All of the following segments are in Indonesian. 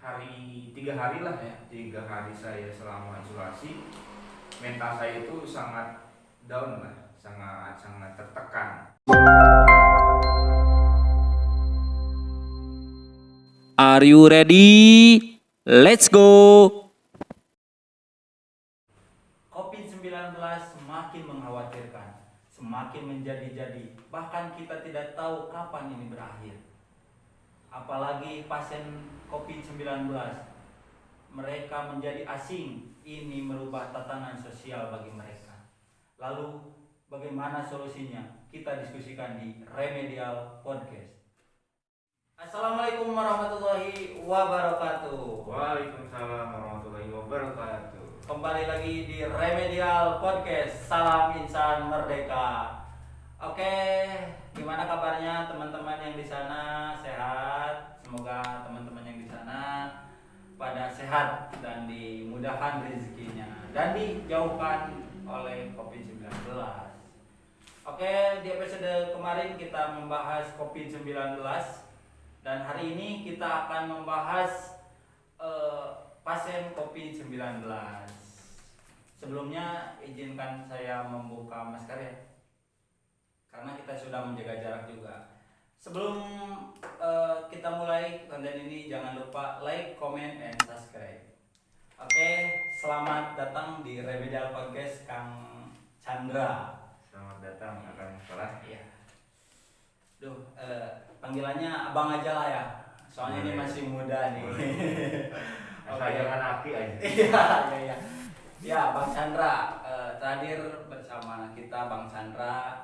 3 hari lah ya, 3 hari saya selama isolasi, mental saya itu sangat down lah, sangat tertekan. Are you ready? Let's go! COVID-19 semakin mengkhawatirkan, semakin menjadi-jadi, bahkan kita tidak tahu kapan ini berakhir. Apalagi pasien COVID-19, mereka menjadi asing, ini merubah tatanan sosial bagi mereka. Lalu bagaimana solusinya? Kita diskusikan di Remedial Podcast. Assalamualaikum warahmatullahi wabarakatuh. Waalaikumsalam warahmatullahi wabarakatuh. Kembali lagi di Remedial Podcast. Salam insan merdeka. Oke, gimana kabarnya teman-teman yang di sana? Sehat? Semoga teman-teman yang di sana pada sehat dan dimudahkan rezekinya dan dijauhkan oleh COVID-19. Oke, di episode kemarin kita membahas COVID-19 dan hari ini kita akan membahas pasien COVID-19. Sebelumnya izinkan saya membuka masker ya, karena kita sudah menjaga jarak juga. Sebelum kita mulai konten ini, jangan lupa like, comment, and subscribe. Oke, selamat datang di Remedial Podcast Kang Chandra. Selamat datang akan sekolah. Iya. Panggilannya abang aja lah ya, soalnya ini masih muda nih. Asal jangan aki aja. Iya. Ya, Bang Chandra, terakhir bersama kita Bang Chandra.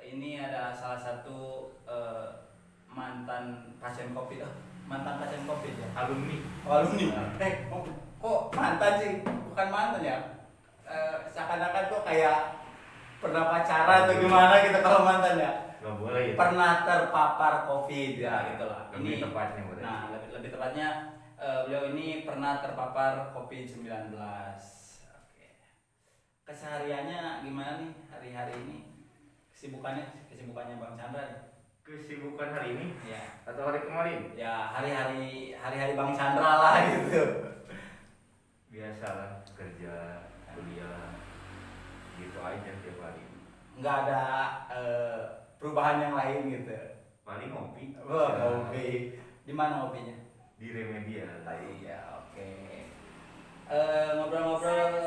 Ini adalah salah satu mantan pasien COVID. Mantan pasien COVID ya? Alumni. Alumni. Kok mantan sih? Bukan mantan ya? Seakan-akan kok kayak pernah pacaran atau gimana gitu kalau mantan ya? Gak boleh ya. Pernah terpapar COVID ya gitulah. Lebih tepatnya boleh. Nah, lebih tepatnya beliau ini pernah terpapar COVID-19. Oke. Kesehariannya gimana nih hari-hari ini? Kesibukannya Bang Chandra nih. Kesibukan hari ini Ya. atau hari kemarin? Ya, hari-hari Bang Chandra lah gitu. Biasalah, kerja, kuliah, gitu aja tiap hari. Nggak ada perubahan yang lain gitu. Paling ngopi. Wah, ngopi. Di mana ngopinya? Di Remedial. Iya, oke. Ngobrol-ngobrol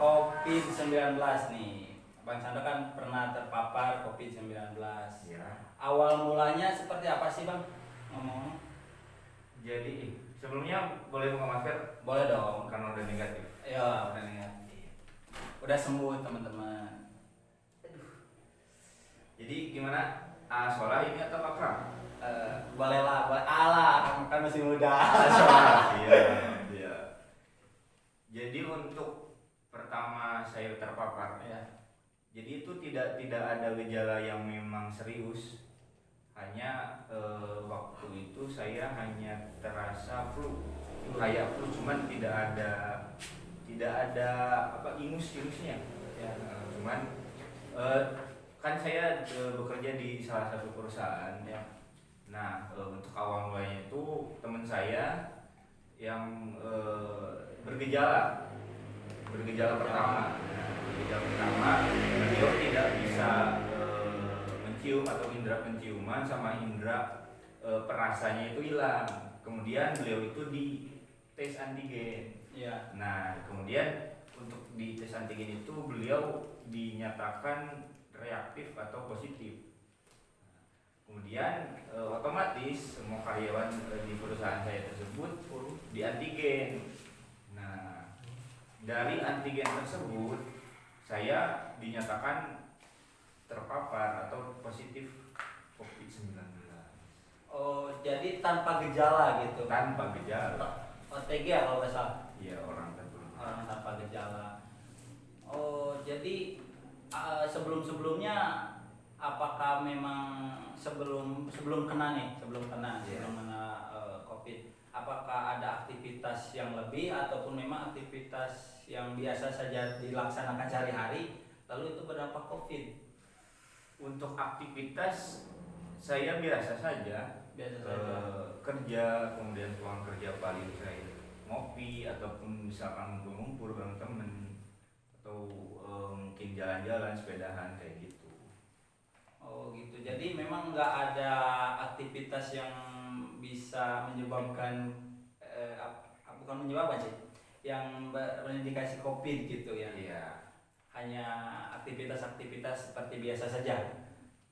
COVID-19 nih. Bang Chandra kan pernah terpapar COVID-19. Ya. Awal mulanya seperti apa sih Bang? Ngomong. Jadi sebelumnya boleh buka masker Boleh dong. karena udah negatif. Ya, udah negatif. Udah sembuh teman-teman. Jadi gimana? Sekolah ini atau kakak? Boleh lah, kan masih muda. Iya. Jadi untuk pertama saya terpapar, Ya. jadi itu tidak ada gejala yang memang serius. Hanya waktu itu saya hanya terasa flu, kayak flu, cuman tidak ada ingus-ingusnya. Ya. Cuman kan saya bekerja di salah satu perusahaan ya. Nah, untuk awal mulanya itu teman saya yang bergejala pertama. Bergejala pertama, beliau tidak bisa mencium atau indera penciuman sama indera perasanya itu hilang. Kemudian beliau itu di tes antigen. Iya. Nah, kemudian untuk di tes antigen itu beliau dinyatakan reaktif atau positif. Kemudian otomatis semua karyawan di perusahaan saya tersebut di antigen. Nah, dari antigen tersebut saya dinyatakan terpapar atau positif COVID-19. Oh, jadi tanpa gejala gitu. Tanpa gejala. OTG ya kalau nggak salah. Iya, orang tertular. Orang tanpa gejala. Oh, jadi sebelum-sebelumnya apakah memang sebelum kena COVID, apakah ada aktivitas yang lebih ataupun memang aktivitas yang biasa saja dilaksanakan sehari-hari lalu itu berdampak COVID? Untuk aktivitas saya biasa saja, Biasa saja. Kerja, kemudian pulang kerja paling saya ngopi ataupun misalkan ngumpul bareng temen atau mungkin jalan-jalan sepedahan kayak gitu. Oh gitu. Jadi memang nggak ada aktivitas yang bisa menyebabkan bukan menyebabkan sih, yang berindikasi COVID gitu ya. Iya. Hanya aktivitas-aktivitas seperti biasa saja.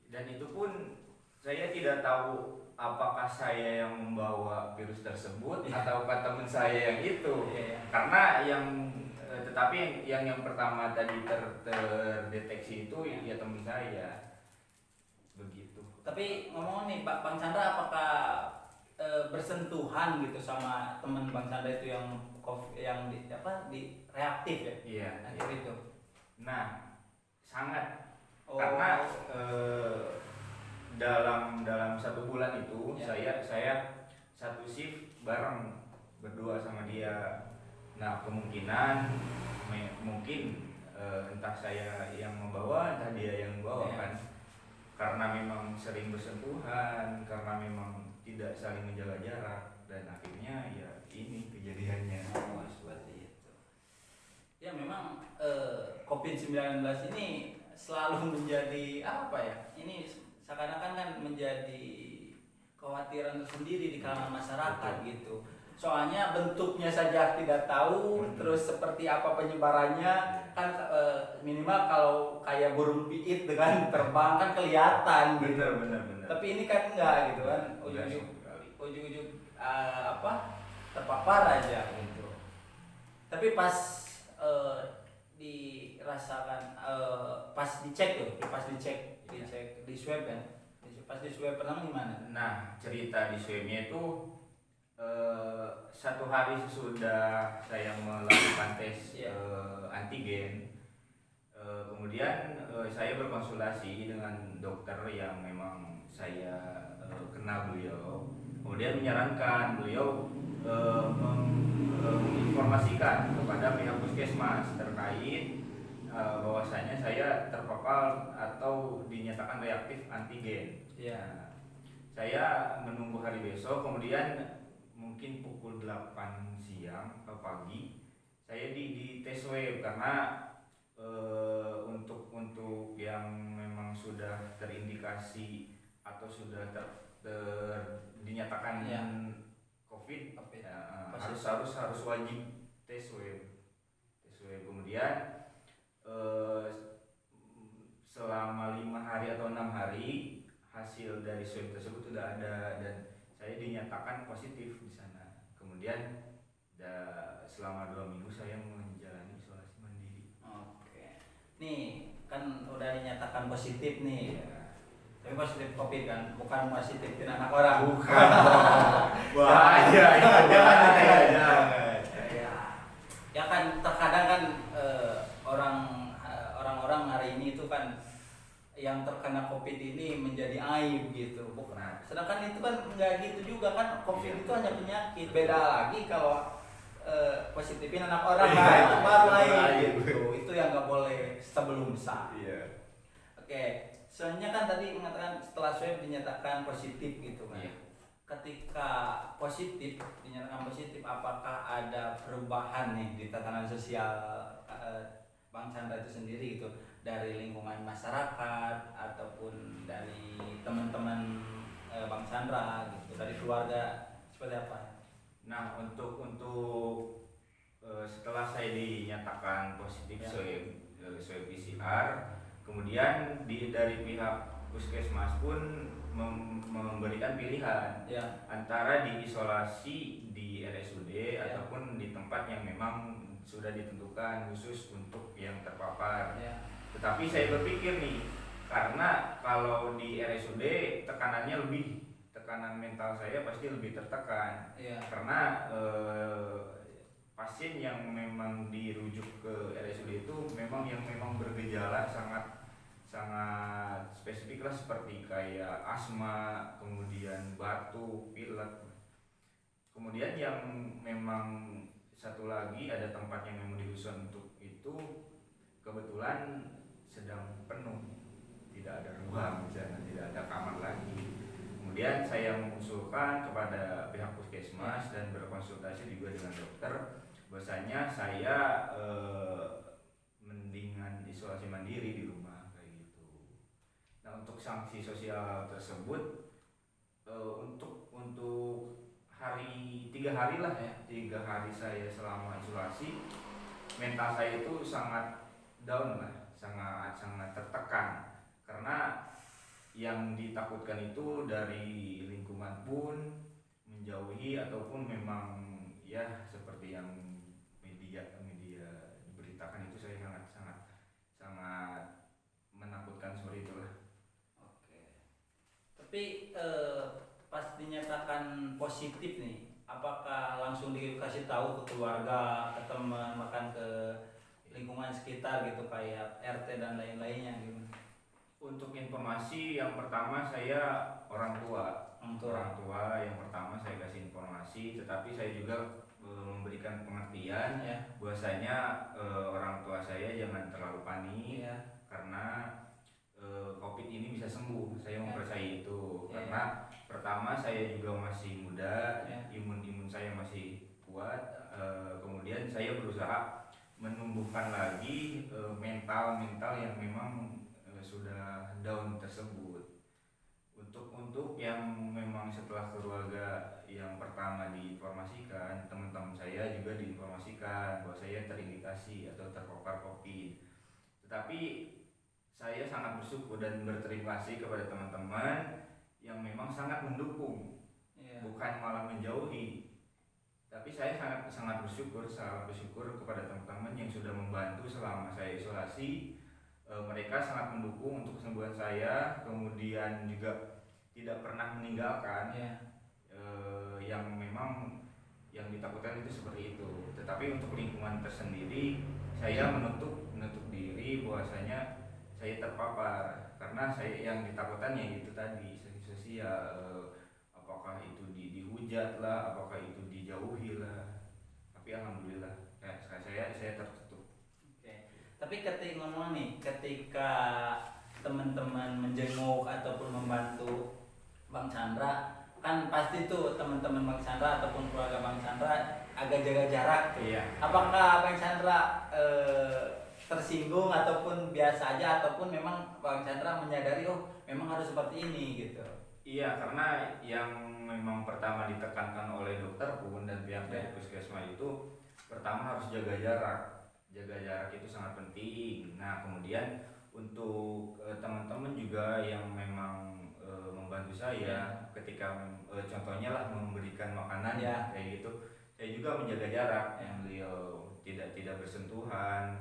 Dan itu pun saya tidak tahu apakah saya yang membawa virus tersebut ataukah teman saya yang itu. Iya. Karena tetapi yang pertama tadi terdeteksi itu ya teman saya. Begitu. Tapi ngomong nih Bang Chandra, apakah bersentuhan gitu sama teman Bang Chandra itu yang di reaktif ya? Iya. Akhir itu. Nah, sangat. Oh. Karena dalam 1 bulan itu Ya. saya satu shift bareng berdua sama dia. Nah, kemungkinan mungkin entah saya yang membawa, entah dia yang membawa kan. Karena memang sering bersentuhan, karena memang tidak saling menjaga jarak, dan akhirnya ya ini kejadiannya. Oh, seperti itu. Ya memang COVID-19 ini selalu menjadi apa ya? Ini seakan-akan kan menjadi kekhawatiran tersendiri di kalangan masyarakat gitu. Soalnya bentuknya saja tidak tahu, terus seperti apa penyebarannya kan minimal kalau kayak burung piit dengan terbang kan kelihatan gitu. Benar. Tapi ini kan enggak gitu kan, ujung-ujung terpapar aja gitu. Tapi pas dirasakan pas dicek di swab kan, pas di swab pertama gimana? Nah, cerita di swabnya itu 1 hari sesudah saya melakukan tes antigen, kemudian saya berkonsultasi dengan dokter yang memang saya kenal beliau. Kemudian menyarankan beliau menginformasikan kepada pihak puskesmas terkait bahwasanya saya terpapar atau dinyatakan reaktif antigen. Ya. Saya menunggu hari besok, kemudian mungkin pukul 8 siang atau pagi saya di tes swab karena untuk yang memang sudah terindikasi atau sudah dinyatakan COVID harus wajib tes swab. Kemudian selama 5 hari atau 6 hari hasil dari swab tersebut sudah ada dan saya dinyatakan positif di sana. Kemudian selama 2 minggu saya menjalani isolasi mandiri. Oke. Nih kan udah dinyatakan positif nih. Ya. Tapi positif COVID kan, bukan positifin anak orang. Bukan. Bahaya. Ya kan terkadang kan orang-orang hari ini itu kan yang terkena COVID ini menjadi aib gitu. Bukan. Sedangkan itu kan nggak gitu juga kan, COVID itu hanya penyakit. Beda lagi kalau positifin anak orang, itu baru aib gitu. Itu yang nggak boleh sebelum sah. Iya. Oke, soalnya kan tadi mengatakan setelah swab dinyatakan positif gitu kan. Iya. Ketika dinyatakan positif, apakah ada perubahan nih di tatanan sosial Bang Chandra itu sendiri gitu, dari lingkungan masyarakat ataupun dari teman-teman Bang Chandra gitu, dari keluarga, seperti apa? Nah, untuk setelah saya dinyatakan positif swab PCR, kemudian dari pihak puskesmas pun memberikan pilihan antara diisolasi di RSUD ataupun di tempat yang memang sudah ditentukan khusus untuk yang terpapar. Tetapi saya berpikir nih, karena kalau di RSUD tekanan mental saya pasti lebih tertekan. Karena pasien yang memang dirujuk ke RSUD itu memang bergejala sangat spesifik lah, seperti kayak asma, kemudian batuk, pilek. Kemudian yang memang satu lagi ada tempat yang memang dikhusus untuk itu kebetulan sedang penuh, tidak ada ruang, misalnya tidak ada kamar lagi. Kemudian saya mengusulkan kepada pihak puskesmas dan berkonsultasi juga dengan dokter bahwasanya saya mendingan isolasi mandiri di rumah kayak gitu. Nah, untuk sanksi sosial tersebut untuk hari 3 hari lah ya, 3 hari saya selama isolasi, mental saya itu sangat down lah, sangat tertekan karena yang ditakutkan itu dari lingkungan pun menjauhi ataupun memang ya seperti yang media diberitakan itu, saya sangat menakutkan seperti itulah. Oke. Tapi pas dinyatakan positif nih, apakah langsung dikasih tahu ke keluarga, ke teman, bahkan ke lingkungan sekitar gitu kayak RT dan lain-lainnya gitu? Untuk informasi yang pertama saya orang tua yang pertama saya kasih informasi, tetapi saya juga memberikan pengertian Ya. bahwasanya orang tua saya jangan terlalu panik Ya. karena COVID ini bisa sembuh. Saya mempercayai itu Ya. karena pertama saya juga masih muda, Ya. imun saya masih kuat. Kemudian saya berusaha menumbuhkan lagi mental yang memang sudah down tersebut. Untuk yang memang setelah keluarga yang pertama diinformasikan, teman-teman saya juga diinformasikan bahwa saya terindikasi atau terpapar COVID. Tetapi saya sangat bersyukur dan berterima kasih kepada teman-teman yang memang sangat mendukung, bukan malah menjauhi. Tapi saya sangat bersyukur kepada teman-teman yang sudah membantu selama saya isolasi. Mereka sangat mendukung untuk kesembuhan saya, kemudian juga tidak pernah meninggalkan. Yang memang yang ditakutkan itu seperti itu. Tetapi untuk lingkungan tersendiri, saya menutup diri bahwasanya saya terpapar karena saya yang ditakutkan ya itu tadi sosial, apakah itu dihujat lah, apakah itu dijauhi lah. Tapi alhamdulillah saya tertutup. Tapi ketika teman-teman menjenguk ataupun membantu Bang Chandra, kan pasti tuh teman-teman Bang Chandra ataupun keluarga Bang Chandra agak jaga jarak. Iya. Apakah Bang Chandra tersinggung ataupun biasa aja, ataupun memang Bang Chandra menyadari memang harus seperti ini gitu? Iya, karena yang memang pertama ditekankan oleh dokter pun dan pihak dari puskesmas itu pertama harus jaga jarak itu sangat penting. Nah, kemudian untuk teman-teman juga yang memang membantu saya ketika contohnya lah memberikan makanan kayak gitu, saya juga menjaga jarak. Beliau tidak bersentuhan,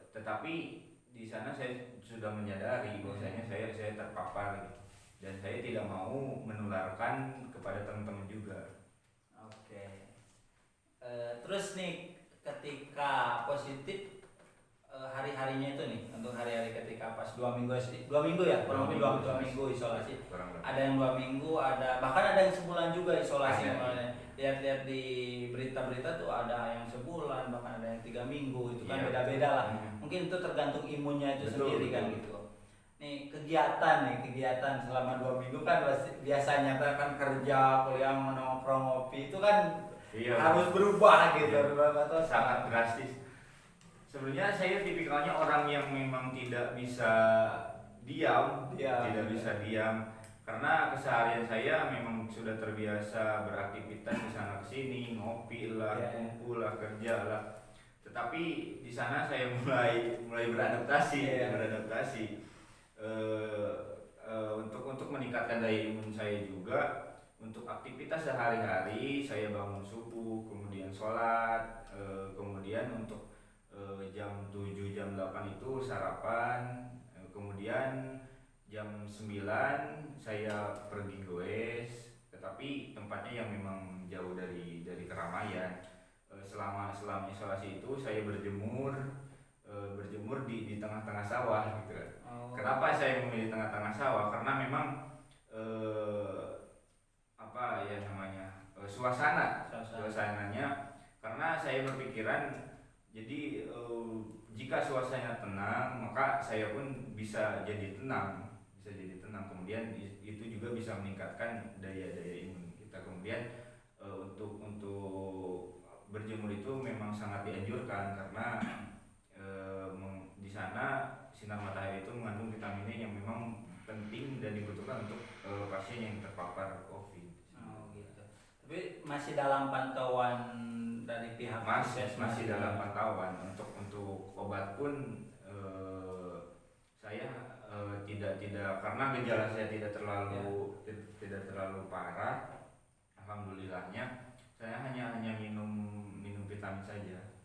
tetapi di sana saya sudah menyadari bahwasanya saya terpapar gitu, dan saya tidak mau menularkan kepada teman-teman juga. Oke. Terus nih ketika positif, hari-harinya itu nih, untuk hari-hari ketika pas 2 minggu ya, kurang lebih 2 minggu isolasi. Ada yang 2 minggu, bahkan ada yang sebulan juga isolasi. Lihat-lihat di berita-berita tuh ada yang sebulan, bahkan ada yang 3 minggu. Itu kan beda-beda lah. Mungkin itu tergantung imunnya itu sendiri kan gitu. Nih kegiatan selama 2 minggu kan biasanya kan kerja, kuliah, nongkrong, ngopi itu kan harus berubah gitu. Sangat drastis. Sebenarnya saya tipikalnya orang yang memang tidak bisa diam, bisa diam karena keseharian saya memang sudah terbiasa beraktivitas di sana kesini, ngopi lah, kumpul lah, kerja lah. Tetapi di sana saya mulai beradaptasi. Untuk meningkatkan daya imun saya juga. Untuk aktivitas sehari-hari saya bangun subuh, kemudian sholat, kemudian untuk jam 7, jam 8 itu sarapan, kemudian jam 9 saya pergi goes, tetapi tempatnya yang memang jauh dari keramaian. Selama isolasi itu saya berjemur di tengah-tengah sawah gitu kan. Kenapa saya memilih tengah-tengah sawah? Karena memang suasananya, karena saya berpikiran jadi jika suasananya tenang maka saya pun bisa jadi tenang Nah kemudian itu juga bisa meningkatkan daya imun kita. Kemudian untuk berjemur itu memang sangat dianjurkan karena di sana sinar matahari itu mengandung vitamin E yang memang penting dan dibutuhkan untuk pasien yang terpapar COVID. Oh gitu. Tapi masih dalam pantauan dari pihak Masih dalam pantauan. Untuk obat pun saya tidak karena gejala saya tidak terlalu parah. Alhamdulillahnya saya hanya minum vitamin saja.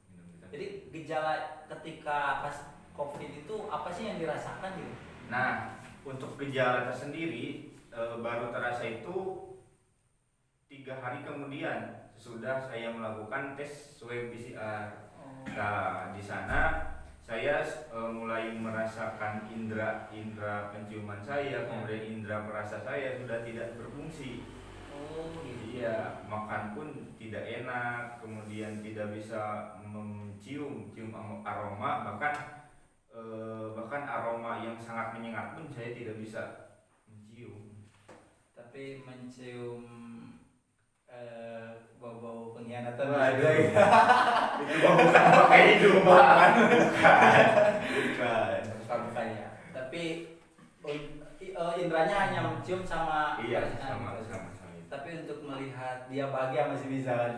Jadi gejala ketika pas COVID itu apa sih yang dirasakan gitu? Nah, untuk gejala tersendiri baru terasa itu 3 hari kemudian sesudah saya melakukan tes swab PCR. Nah, di sana saya mulai merasakan indera penciuman saya, kemudian indera perasa saya sudah tidak berfungsi. Gitu. Iya, makan pun tidak enak, kemudian tidak bisa mencium aroma, bahkan aroma yang sangat menyengat pun saya tidak bisa mencium. Tapi mencium bau-bau pengkhianatan. Waduh, itu bukan pakai hidung, bukan. Bukan ya. Tapi indranya hanya mencium sama sama. Tapi untuk melihat dia bahagia masih bisa kan?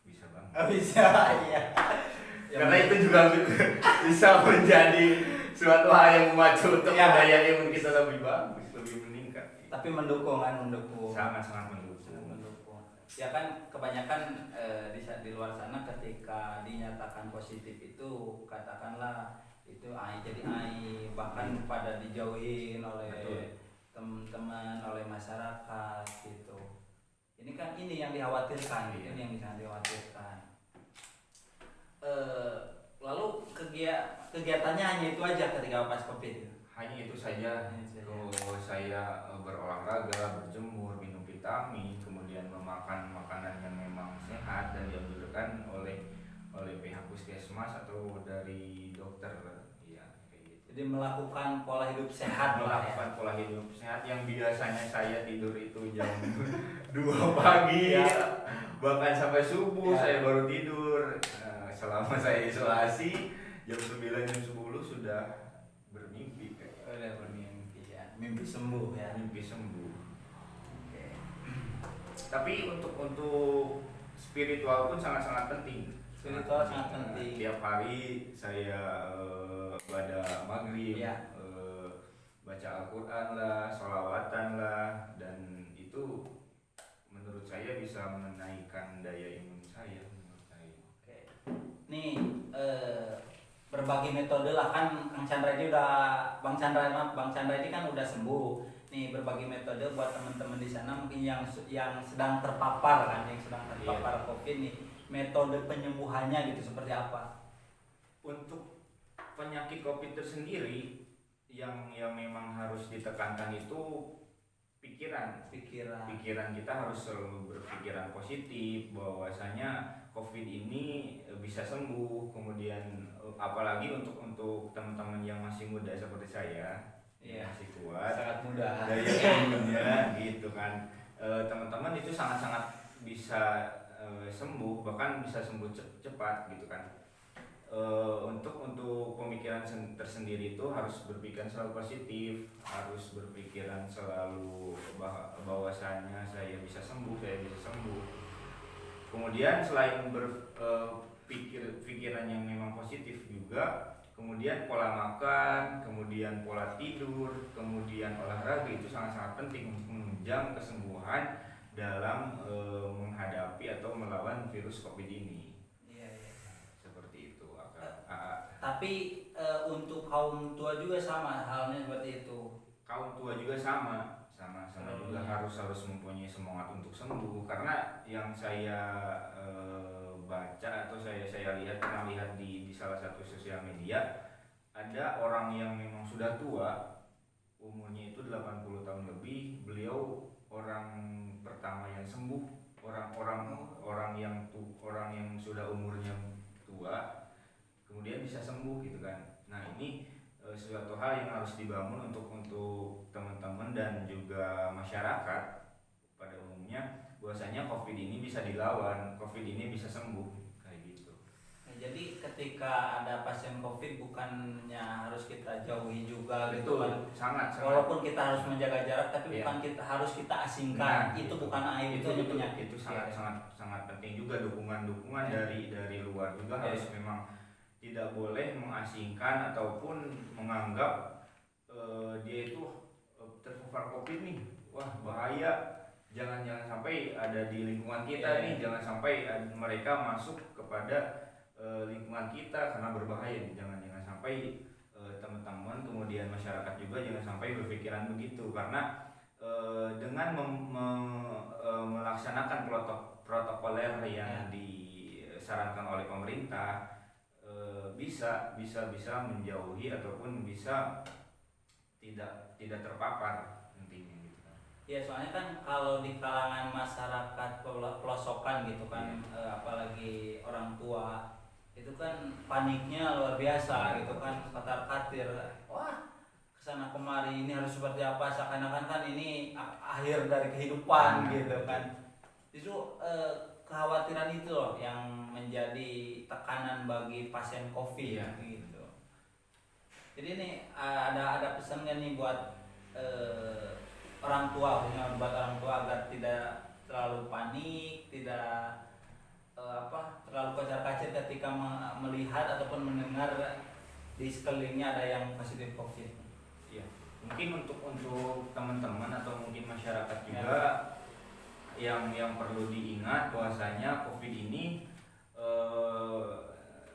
Bisa banget. Bisa, iya. Karena itu juga bisa menjadi suatu hal yang memacu untuk daya imun kita lebih bagus, lebih meningkat. Tapi mendukung. Sangat mendukung. Ya kan kebanyakan di luar sana ketika dinyatakan positif itu katakanlah itu jadi bahkan pada dijauhin oleh teman-teman, oleh masyarakat gitu. Ini kan yang dikhawatirkan, ini yang sangat dikhawatirkan. Lalu kegiatannya hanya itu aja ketika pas COVID. Hanya itu saja. Kalau saya berolahraga, berjemur, minum vitamin, kemudian memakan makanan yang memang sehat dan dianjurkan oleh pihak puskesmas atau dari dokter. Jadi melakukan pola hidup sehat. Melakukan pola hidup sehat yang biasanya saya tidur itu jam 2 pagi bahkan sampai subuh saya baru tidur. Selama saya isolasi jam 9 jam 10 sudah bermimpi. Udah bermimpi ya. Mimpi sembuh ya. Mimpi sembuh. Oke. Tapi untuk spiritual pun sangat penting. Spiritual sangat penting. Tiap hari saya pada maghrib, baca Al-Quran lah, sholawatan lah, dan itu menurut saya bisa menaikkan daya imun saya. Oke. Nih berbagai metode lah kan Bang Chandra ini kan udah sembuh. Nih berbagai metode buat teman-teman di sana mungkin yang sedang terpapar COVID nih. Metode penyembuhannya gitu seperti apa? Untuk penyakit COVID tersendiri yang memang harus ditekankan itu pikiran kita harus selalu berpikiran positif bahwasanya COVID ini bisa sembuh. Kemudian apalagi untuk teman-teman yang masih muda seperti saya, masih kuat, sangat muda daya imunnya gitu kan, teman-teman itu sangat bisa sembuh, bahkan bisa sembuh cepat gitu kan. Untuk pemikiran tersendiri itu harus berpikiran selalu positif, harus berpikiran selalu bahwasanya saya bisa sembuh. Kemudian selain pikiran yang memang positif juga, kemudian pola makan, kemudian pola tidur, kemudian olahraga itu sangat penting untuk menunjang kesembuhan dalam menghadapi atau melawan virus COVID ini. Tapi untuk kaum tua juga sama halnya seperti itu. Kaum tua juga sama juga harus mempunyai semangat untuk sembuh, karena yang saya baca atau saya pernah lihat di salah satu sosial media, ada orang yang memang sudah tua, umurnya itu 80 tahun lebih, beliau orang pertama yang sembuh, orang yang sudah umurnya tua kemudian bisa sembuh gitu kan. Nah ini suatu hal yang harus dibangun untuk teman-teman dan juga masyarakat pada umumnya, bahwasanya COVID ini bisa dilawan, COVID ini bisa sembuh kayak gitu. Nah, jadi ketika ada pasien COVID bukannya harus kita jauhi juga gitu kan. Sangat. Walaupun kita harus menjaga jarak tapi Iya. bukan kita harus kita asingkan. Nah, itu bukan aib, itu hanya penyakit. Itu sangat penting juga dukungan Iya. dari luar juga Iya. harus memang tidak boleh mengasingkan ataupun menganggap dia itu terpapar COVID nih, wah bahaya, jangan sampai ada di lingkungan kita nih, jangan sampai mereka masuk kepada lingkungan kita karena berbahaya nih. Jangan sampai teman-teman kemudian masyarakat juga jangan sampai berpikiran begitu, karena dengan melaksanakan protokoler yang disarankan oleh pemerintah bisa menjauhi ataupun bisa tidak terpapar intinya gitu kan. Ya soalnya kan kalau di kalangan masyarakat pelosokan gitu kan, apalagi orang tua itu kan paniknya luar biasa gitu kan, katar-katir, wah kesana kemari ini harus seperti apa, seakan-akan kan ini akhir dari kehidupan gitu kan. Justru kekhawatiran itu loh yang menjadi tekanan bagi pasien COVID gitu. Jadi ini ada pesan nggak nih buat orang tua, khususnya buat orang tua agar tidak terlalu panik, tidak terlalu kocar-kacir ketika melihat ataupun mendengar di sekelilingnya ada yang positif COVID. Iya. Mungkin untuk teman-teman atau mungkin masyarakat juga yang perlu diingat bahwasanya COVID ini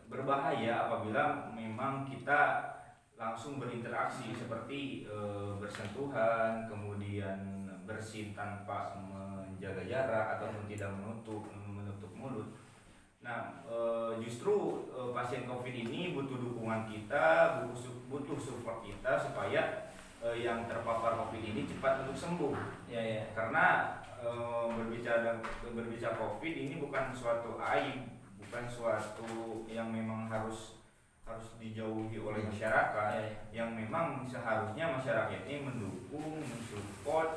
berbahaya apabila memang kita langsung berinteraksi seperti bersentuhan, kemudian bersin tanpa menjaga jarak ataupun tidak menutup mulut. Nah, justru pasien COVID ini butuh dukungan kita, butuh support kita supaya yang terpapar COVID ini cepat untuk sembuh. Ya. Karena berbicara COVID ini bukan suatu aib, bukan suatu yang memang harus dijauhi oleh masyarakat. Yang memang seharusnya masyarakat ini mendukung, mensupport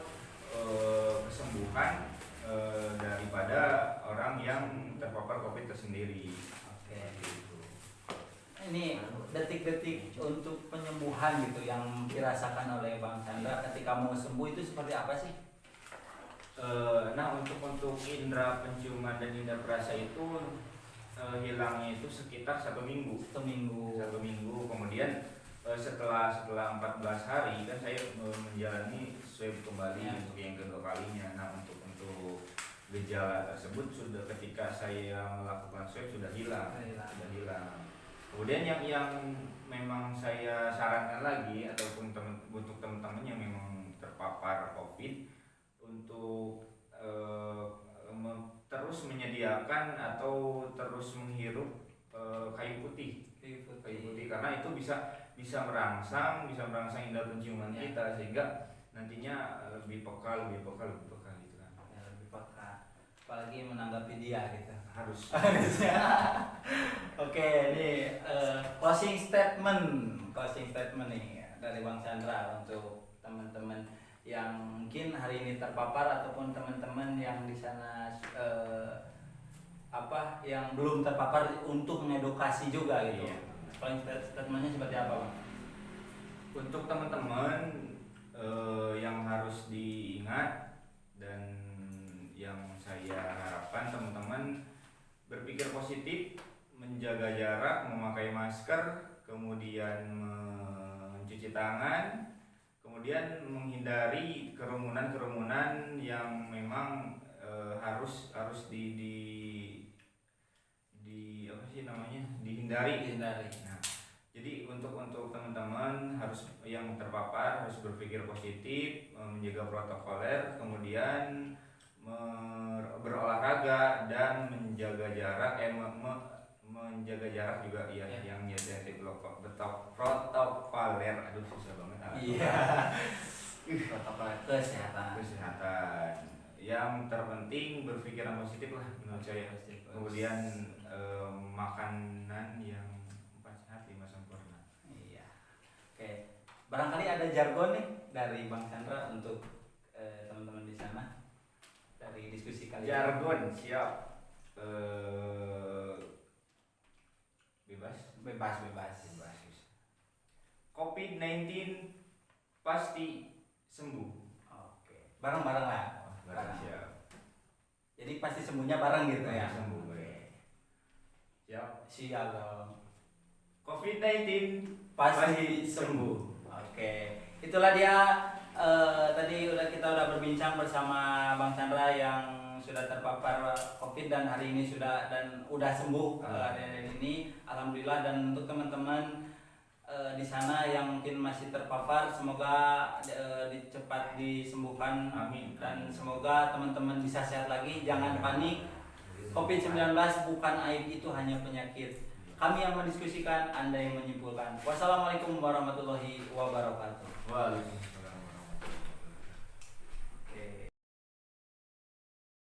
kesembuhan daripada orang yang terpapar COVID tersendiri. Oke. Ini detik-detik untuk penyembuhan gitu yang dirasakan oleh Bang Chandra ketika mau sembuh itu seperti apa sih? Nah, untuk indera penciuman dan indera perasa itu hilangnya itu sekitar 1 minggu. 1 minggu. Kemudian setelah 14 hari kan saya menjalani swab kembali untuk yang kedua kalinya. Nah, untuk gejala tersebut sudah ketika saya melakukan swab sudah hilang. Kemudian yang memang saya sarankan lagi ataupun untuk teman-teman yang memang terpapar COVID untuk terus menyediakan atau terus menghirup kayu putih karena itu bisa merangsang indera penciuman kita sehingga nantinya lebih peka gitu kan. Ya, lebih peka. Apalagi menanggapi dia gitu. Harus. Oke, ini closing statement nih dari Bang Chandra untuk teman-teman yang mungkin hari ini terpapar ataupun teman-teman yang di sana yang belum terpapar untuk mengedukasi juga gitu. Iya. Closing statementnya seperti apa, Bang? Untuk teman-teman yang harus diingat dan yang saya harapkan teman-teman berpikir positif, menjaga jarak, memakai masker, kemudian mencuci tangan, kemudian menghindari kerumunan yang memang harus dihindari. Nah, jadi untuk teman-teman yang terpapar harus berpikir positif, menjaga protokoler, kemudian berolahraga dan menjaga jarak, menjaga jarak juga yang protokoler. Aduh susah banget. Iya. Protokol kesehatan. Yang terpenting berpikiran positif lah menurut saya. Kemudian makanan yang 4 sehat 5 sempurna. Iya. Oke. Barangkali ada jargon nih dari Bang Chandra untuk teman-teman di sana dari diskusi kali ini. Jargon siap. Bebas. Bebas. COVID-19 pasti sembuh. Oke. Bareng-bareng lah. Bareng. Siap. Jadi pasti sembuhnya bareng gitu ya. Sembuh. Oke. Siap. dong. COVID-19 Pasti sembuh. Oke. Itulah dia tadi kita udah berbincang bersama Bang Chandra yang sudah terpapar COVID dan hari ini udah sembuh hari ini. Alhamdulillah. Dan untuk teman-teman di sana yang mungkin masih terpapar, semoga cepat disembuhkan. Amin. Dan semoga teman-teman bisa sehat lagi. Jangan panik. COVID-19 bukan aib, itu hanya penyakit. Kami yang mendiskusikan, Anda yang menyimpulkan. Wassalamualaikum warahmatullahi wabarakatuh. Waalaikumsalam.